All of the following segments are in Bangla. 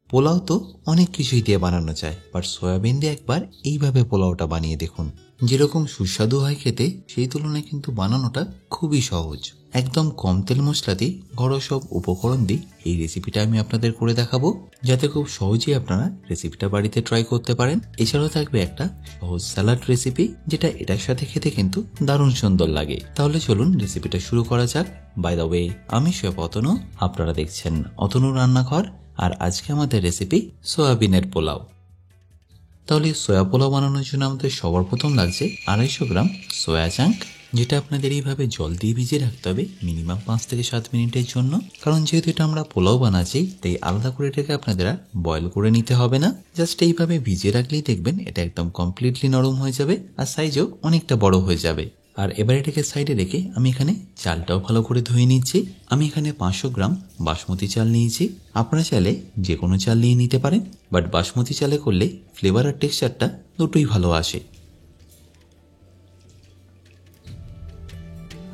পোলাও তো অনেক কিছুই দিয়ে বানানো যায়, বাট সয়াবিন দিয়ে একবার এইভাবে পোলাওটা বানিয়ে দেখুন। যেরকম সুস্বাদু হয় খেতে, সেই তুলনায় কিন্তু বানানোটা খুবই সহজ। একদম কম তেল মশলা দিয়ে ঘরোয়া সব উপকরণ দিয়ে এই রেসিপিটা আমি আপনাদের করে দেখাবো, যাতে খুব সহজেই আপনারা রেসিপিটা বাড়িতে ট্রাই করতে পারেন। এছাড়াও থাকবে একটা সহজ স্যালাড রেসিপি, যেটা এটার সাথে খেতে কিন্তু দারুণ সুন্দর লাগে। তাহলে চলুন রেসিপিটা শুরু করা যাক। বাই দ্য ওয়ে, আমি শেফ অতনু, আপনারা দেখছেন অতনু রান্নাঘর, আর আজকে আমাদের রেসিপি সয়াবিনের পোলাও। তাহলে সয়া পোলাও বানানোর জন্য আমাদের সবার প্রথম লাগছে 250 গ্রাম সয়া চাঙ্ক, যেটা আপনাদের এইভাবে জল দিয়ে ভিজিয়ে রাখতে হবে মিনিমাম 5 থেকে 7 মিনিটের জন্য। কারণ যেহেতু এটা আমরা পোলাও বানাচ্ছি, তাই আলাদা করে এটাকে আপনাদের আর বয়েল করে নিতে হবে না। জাস্ট এইভাবে ভিজিয়ে রাখলেই দেখবেন এটা একদম কমপ্লিটলি নরম হয়ে যাবে, আর সাইজও অনেকটা বড় হয়ে যাবে। আর এবার এটাকে সাইডে রেখে আমি এখানে চালটাও ভালো করে ধুয়ে নিচ্ছি। আমি এখানে 500 গ্রাম বাসমতি চাল নিয়েছি। আপনারা চাইলে যে কোনো চাল নিয়ে নিতে পারেন, বাট বাসমতি চালে করলে ফ্লেভার আর টেক্সচারটা দুটোই ভালো আসে।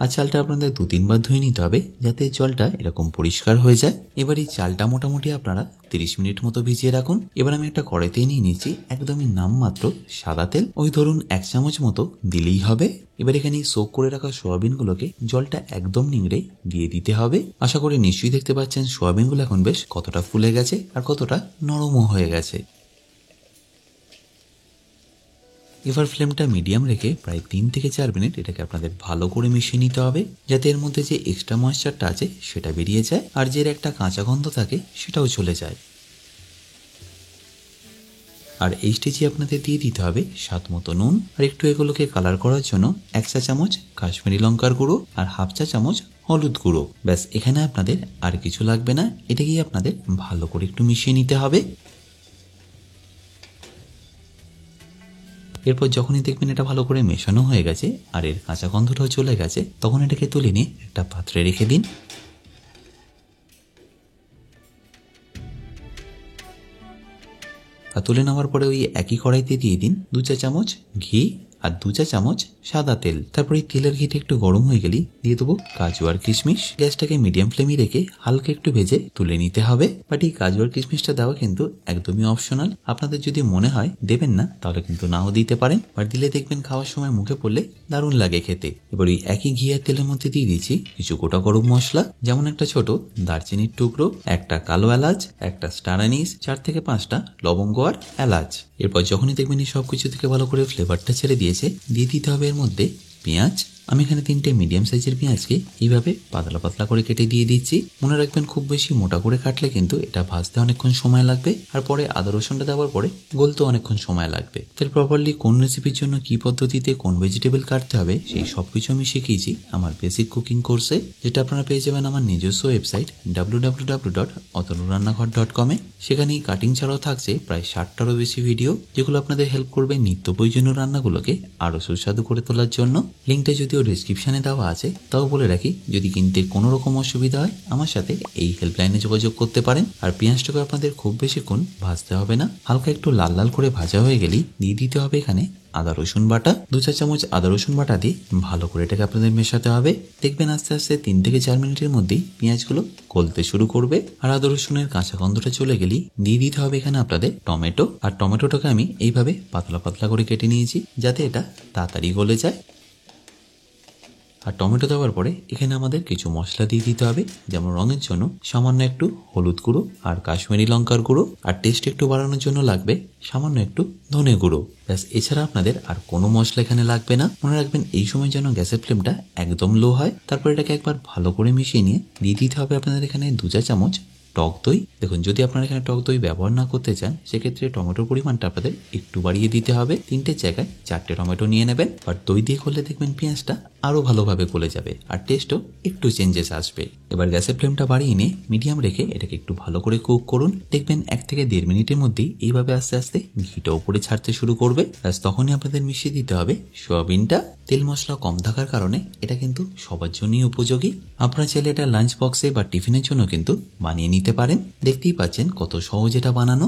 আর চালটা আপনাদের 2-3 বার ধুয়ে নিতে হবে, যাতে জলটা এরকম পরিষ্কার হয়ে যায়। এবার এই চালটা মোটামুটি আপনারা 30 মিনিট মতো ভিজিয়ে রাখুন। এবার আমি একটা কড়াইতে নিয়ে নিয়েছি একদমই নামমাত্র সাদা তেল, ওই ধরুন 1 চামচ মতো দিলেই হবে। এবার এখানে সোক করে রাখা সোয়াবিনগুলোকে জলটা একদম নিংড়ে দিয়ে দিতে হবে। আশা করি নিশ্চয়ই দেখতে পাচ্ছেন সোয়াবিনগুলো এখন বেশ কতটা ফুলে গেছে আর কতটা নরমও হয়ে গেছে। এবার ফ্লেমটা মিডিয়াম রেখে প্রায় 3 থেকে 4 মিনিট এটাকে আপনাদের ভালো করে মিশিয়ে নিতে হবে, যাতে এর মধ্যে যে এক্সট্রা ময়েশ্চারটা আছে সেটা বেরিয়ে যায়, আর যে একটা কাঁচা গন্ধ থাকে সেটাও চলে যায়। আর এই স্টেজে আপনাদের দিয়ে দিতে হবে স্বাদ মতো নুন, আর একটু এগুলোকে কালার করার জন্য 1 চা চামচ কাশ্মীরি লঙ্কার গুঁড়ো আর 1/2 চা চামচ হলুদ গুঁড়ো। ব্যাস, এখানে আপনাদের আর কিছু লাগবে না। এটাকেই আপনাদের ভালো করে একটু মিশিয়ে নিতে হবে। এরপর যখনই দেখবেন এটা ভালো করে মেশানো হয়ে গেছে আর এর কাঁচা গন্ধটাও চলে গেছে, তখন এটাকে তুলে নিয়ে একটা পাত্রে রেখে দিন। আর তুলে নেওয়ার পরে ওই একই কড়াইতে দিয়ে দিন 2 চা চামচ ঘি আর 2 চা চামচ সাদা তেল। তারপর এই তেলের ঘিটা একটু গরম হয়ে গেলেই দিয়ে দেবো কাজু আর কিশমিশ। গ্যাসটাকে মিডিয়াম ফ্লেমে রেখে হালকা একটু ভেজে তুলে নিতে হবে। বাট এই কাজু আর কিশমিশটা দেওয়া কিন্তু একদমই অপশনাল। আপনাদের যদি মনে হয় দেবেন না, তাহলে কিন্তু নাও দিতে পারেন, বাট দিলে দেখবেন খাওয়ার সময় মুখে পড়লে দারুণ লাগে খেতে। এবার ওই একই ঘি আর তেলের মধ্যে দিয়ে দিয়েছি কিছু গোটা গরম মশলা, যেমন একটা ছোট দারচিনির টুকরো, একটা কালো এলাচ, একটা স্টার আনিস, 4 থেকে 5টা লবঙ্গ আর এলাচ। এরপর যখনই দেখবেন এই সবকিছু থেকে ভালো করে ফ্লেভারটা ছেড়ে দিয়েছে, দিয়ে দিতে হবে এর মধ্যে পেঁয়াজ। আমি এখানে 3টে মিডিয়াম সাইজের পেঁয়াজকে এইভাবে পাতলা পাতলা করে কেটে দিয়ে দিচ্ছি। মনে রাখবেন খুব বেশি মোটা করে কাটলে কিন্তু এটা ভাজতে অনেকক্ষণ সময় লাগবে, আর পরে আদা রসুনটা দেওয়ার পরে গলতে অনেকক্ষণ সময় লাগবে। তাই প্রপারলি কোন রেসিপির জন্য কি পদ্ধতিতে কোন ভেজিটেবল কাটতে হবে সেই সবকিছু আমি শিখিয়েছি আমার বেসিক কুকিং কোর্সে, যেটা আপনারা পেয়ে যাবেন আমার নিজস্ব ওয়েবসাইট www.otonurannaghar.com এ। সেখানে কাটিং ছাড়াও থাকছে প্রায় 60টারও বেশি ভিডিও, যেগুলো আপনাদের হেল্প করবে নিত্য প্রয়োজনীয় রান্নাগুলোকে আরো সুস্বাদু করে তোলার জন্য। লিঙ্কটা যদিও ডেসক্রিপশনে দেওয়া আছে, তাও বলে রাখি যদি কিনতে কোনো রকম অসুবিধা হয় আমার সাথে এই হেল্পলাইনে যোগাযোগ করতে পারেন। আর পেঁয়াজটাকে আপনাদের খুব বেশিক্ষণ ভাজতে হবে না, হালকা একটু লাল লাল করে ভাজা হয়ে গেলেই দিয়ে দিতে হবে এখানে আদা রসুন বাটা। 2 চা চামচ আদা রসুন বাটা দিয়ে ভালো করে এটাকে আপনাদের মেশাতে হবে। দেখবেন আস্তে আস্তে 3 থেকে 4 মিনিটের মধ্যেই পেঁয়াজগুলো গলতে শুরু করবে, আর আদা রসুনের কাঁচা গন্ধটা চলে গেলেই দিয়ে দিতে হবে এখানে আপনাদের টমেটো। আর টমেটোটাকে আমি এইভাবে পাতলা পাতলা করে কেটে নিয়েছি, যাতে এটা তাড়াতাড়ি গলে যায়। আর টমেটো দেওয়ার পরে এখানে আমাদের কিছু মশলা দিয়ে দিতে হবে, যেমন রঙের জন্য সামান্য একটু হলুদ গুঁড়ো আর কাশ্মীরি লঙ্কার গুঁড়ো, আর টেস্ট একটু বাড়ানোর জন্য লাগবে সামান্য একটু ধনে গুঁড়ো। ব্যাস, এছাড়া আপনাদের আর কোনো মশলা এখানে লাগবে না। মনে রাখবেন এই সময় যেন গ্যাসের ফ্লেমটা একদম লো হয়। তারপর এটাকে একবার ভালো করে মিশিয়ে নিয়ে দিয়ে দিতে হবে আপনাদের এখানে 2 চা চামচ টক দই। দেখুন, যদি আপনারা এখানে টক দই ব্যবহার না করতে চান, সেক্ষেত্রে টমেটোর পরিমাণটা আপনাদের একটু বাড়িয়ে দিতে হবে। 3টের জায়গায় 4টে টমেটো নিয়ে নেবেন। বাট দই দিয়ে করলে দেখবেন পেঁয়াজটা আরো ভালোভাবে গলে যাবে আর টেস্টও একটু চেঞ্জেস আসবে। এবার গ্যাসের ফ্লেমটা বাড়িয়ে নিয়ে মিডিয়াম রেখে এটাকে একটু ভালো করে কুক করুন। দেখবেন 1 থেকে 1.5 মিনিটের মধ্যেই এইভাবে আস্তে আস্তে ঘিটা উপরে ছাড়তে শুরু করবে। ব্যাস, তখনই আপনাদের মিশিয়ে দিতে হবে সোয়াবিনটা। তেল মশলা কম থাকার কারণে এটা কিন্তু সবার জন্যই উপযোগী। আপনারা চাইলে এটা লাঞ্চ বক্সে বা টিফিনের জন্য কিন্তু বানিয়ে নিতে পারেন। দেখতেই পাচ্ছেন কত সহজ এটা বানানো।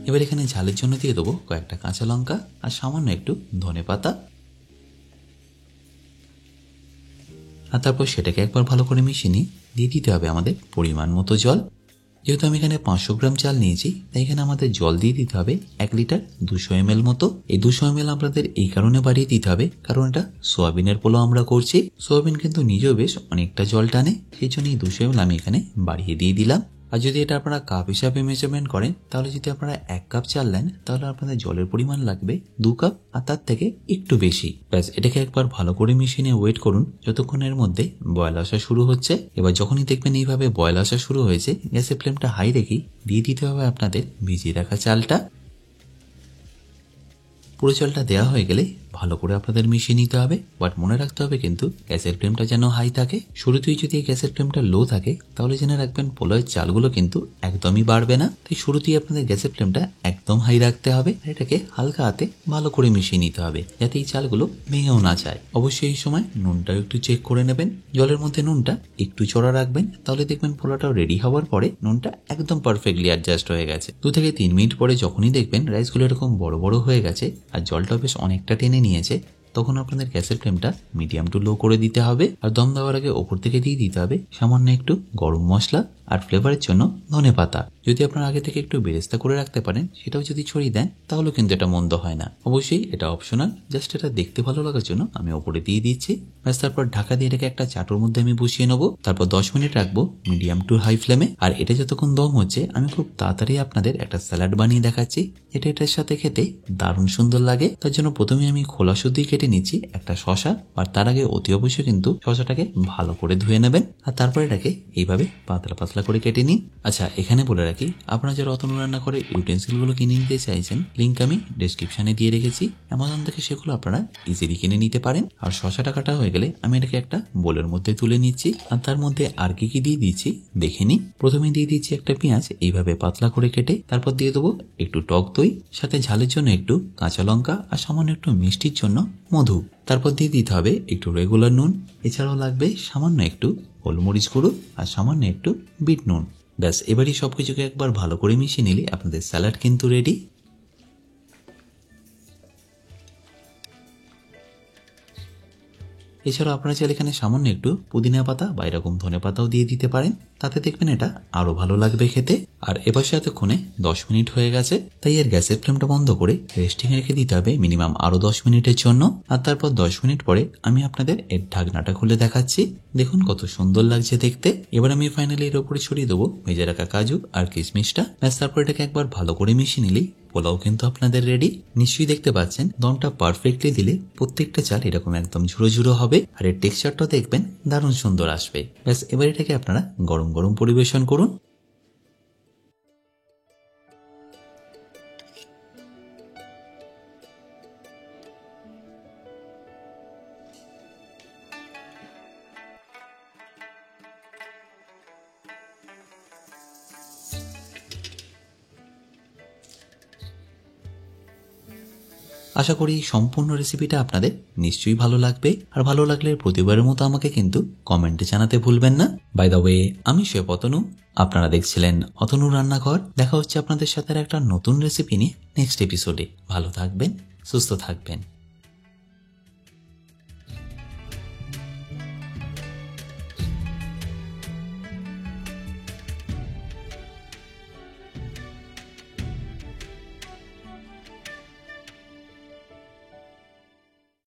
এবার এখানে ঝালের জন্য দিয়ে দেবো কয়েকটা কাঁচা লঙ্কা আর সামান্য একটু ধনেপাতা। আর তারপর সেটাকে একবার ভালো করে মিশিয়ে নিয়ে দিয়ে দিতে হবে আমাদের পরিমাণ মতো জল। যেহেতু আমি এখানে 500 গ্রাম চাল নিয়েছি, তাই এখানে আমাদের জল দিয়ে দিতে হবে 1 লিটার 200 ml মতো। এই 200 ml আপনাদের এই কারণে বাড়িয়ে দিতে হবে, কারণ এটা সোয়াবিনের পোলাও আমরা করছি। সোয়াবিন কিন্তু নিজেও বেশ অনেকটা জল টানে, সেই জন্য এই 200 ml আমি এখানে বাড়িয়ে দিয়ে দিলাম। আর যদি এটা আপনারা কাপ হিসাবে মেজারমেন্ট করেন, তাহলে যদি আপনারা 1 কাপ চাল নেন, তাহলে আপনাদের জলের পরিমাণ লাগবে 2 কাপ, আর তার থেকে একটু বেশি। ব্যাস, এটাকে একবার ভালো করে মিশিয়ে নিয়ে ওয়েট করুন যতক্ষণের মধ্যে বয়েল আসা শুরু হচ্ছে। এবার যখনই দেখবেন এইভাবে বয়েল আসা শুরু হয়েছে, গ্যাসের ফ্লেমটা হাই রেখেই দিয়ে দিতে হবে আপনাদের ভিজিয়ে রাখা চালটা। পুরো চালটা দেওয়া হয়ে গেলে ভালো করে আপনাদের মিশিয়ে নিতে হবে। বাট মনে রাখতে হবে কিন্তু গ্যাসের ফ্লেমটা যেন হাই থাকে। শুরুতেই যদি গ্যাসের ফ্লেমটা লো থাকে, তাহলে জেনে রাখবেন পোলাওয়ের চালগুলো কিন্তু একদমই বাড়বে না। তাই শুরুতেই আপনাদের গ্যাসের ফ্লেমটা একদম হাই রাখতে হবে। এটাকে হালকা হাতে ভালো করে মিশিয়ে নিতে হবে, যাতে এই চালগুলো ভেঙেও না যায়। অবশ্যই এই সময় নুনটাও একটু চেক করে নেবেন। জলের মধ্যে নুনটা একটু চড়া রাখবেন, তাহলে দেখবেন পোলাওটাও রেডি হওয়ার পরে নুনটা একদম পারফেক্টলি অ্যাডজাস্ট হয়ে গেছে। 2 থেকে 3 মিনিট পরে যখনই দেখবেন রাইসগুলো এরকম বড় বড় হয়ে গেছে আর জলটা বেশ অনেকটা টেনে নিয়েছে, তখন আপনাদের গ্যাসের ফ্লেমটা মিডিয়াম টু লো করে দিতে হবে। আর দম দেওয়ার আগে ওপর থেকে দিয়ে দিতে হবে সামান্য একটু গরম মশলা আর ফ্লেভারের জন্য ধনেপাতা। যদি আপনারা আগে থেকে একটু বেরেস্তা করে রাখতে পারেন, সেটাও যদি ছড়িয়ে দেন, তাহলে কিন্তু এটা মন্দ হয় না। অবশ্যই এটা অপশনাল, জাস্ট এটা দেখতে ভালো লাগার জন্য আমি ওপরে দিয়ে দিচ্ছি। ব্যাস, তারপর ঢাকা দিয়ে রেখে একটা চাটুর মধ্যে আমি বসিয়ে নেবো। তারপর 10 মিনিট রাখবো মিডিয়াম টু হাই ফ্লেমে। আর এটা যতক্ষণ দম হচ্ছে, আমি খুব তাড়াতাড়ি আপনাদের একটা স্যালাড বানিয়ে দেখাচ্ছি। এটার সাথে খেতে দারুণ সুন্দর লাগে। তার জন্য প্রথমে আমি খোলা শুদ্ধই কেটে নিচ্ছি একটা শশা। আর তার আগে অতি অবশ্যই কিন্তু শশাটাকে ভালো করে ধুয়ে নেবেন। আর তারপর এটাকে এইভাবে পাতলা পাতলা করে কেটে নিন। আচ্ছা, এখানে বলে রাখি, আপনারা যারা অতনু রান্না করে ইউটেন্সিল গুলো কিনে নিতে চাইছেন, লিঙ্ক আমি ডেসক্রিপশনে দিয়ে রেখেছি। অ্যামাজন থেকে সেগুলো আপনারা ইজিলি কিনে নিতে পারেন। আর শশাটা কাটা হয়ে গেলে আমি এটাকে একটা বোলের মধ্যে তুলে নিচ্ছি। আর তার মধ্যে আর কি কি দিয়ে দিচ্ছি দেখে নিন। প্রথমে দিয়ে দিচ্ছি একটা পেঁয়াজ এইভাবে পাতলা করে কেটে। তারপর দিয়ে দেবো একটু টক দই, সাথে ঝালের জন্য একটু কাঁচা লঙ্কা, আর সামান্য একটু মিষ্টির জন্য মধু। তারপর দিয়ে দিতে হবে একটু রেগুলার নুন। এছাড়াও লাগবে সামান্য একটু গোলমরিচ গুঁড়ো আর সামান্য একটু বিট নুন। ব্যাস, এবারই সবকিছুকে একবার ভালো করে মিশিয়ে নিলে আপনাদের স্যালাড কিন্তু রেডি। এছাড়াও আপনারা চাইলে এখানে সামান্য একটু পুদিনা পাতা বা এরকম ধনে পাতাও দিয়ে দিতে পারেন, তাতে দেখবেন এটা আরো ভালো লাগবে খেতে। আর এবার এতক্ষণে 10 মিনিট হয়ে গেছে, তাই এর গ্যাসের ফ্লেমটা বন্ধ করে রেস্টিং রেখে দিতে হবে মিনিমাম আরো 10 মিনিটের জন্য। আর তারপর 10 মিনিট পরে আমি আপনাদের এর ঢাকনাটা খুলে দেখাচ্ছি। দেখুন কত সুন্দর লাগছে দেখতে। এবার আমি ফাইনালি এর উপরে ছড়িয়ে দেবো ভেজে রাখা কাজু আর কিশমিশটা। ব্যাস, তারপর এটাকে একবার ভালো করে মিশিয়ে নিলেই পোলাও কিন্তু আপনাদের রেডি। নিশ্চয়ই দেখতে পাচ্ছেন দমটা পারফেক্টলি দিলে প্রত্যেকটা চাল এরকম একদম ঝুড়ো ঝুড়ো হবে, আর এর টেক্সচারটাও দেখবেন দারুণ সুন্দর আসবে। ব্যাস, এবার এটাকে আপনারা গরম গরম পরিবেশন করুন। আশা করি সম্পূর্ণ রেসিপিটা আপনাদের নিশ্চয়ই ভালো লাগবে। আর ভালো লাগলে প্রতিবারের মতো আমাকে কিন্তু কমেন্টে জানাতে ভুলবেন না। বাই দ্য ওয়ে, আমি শেফ অতনু, আপনারা দেখছিলেন অতনু রান্নাঘর। দেখা হচ্ছে আপনাদের সাথে একটা নতুন রেসিপি নিয়ে নেক্সট এপিসোডে। ভালো থাকবেন, সুস্থ থাকবেন।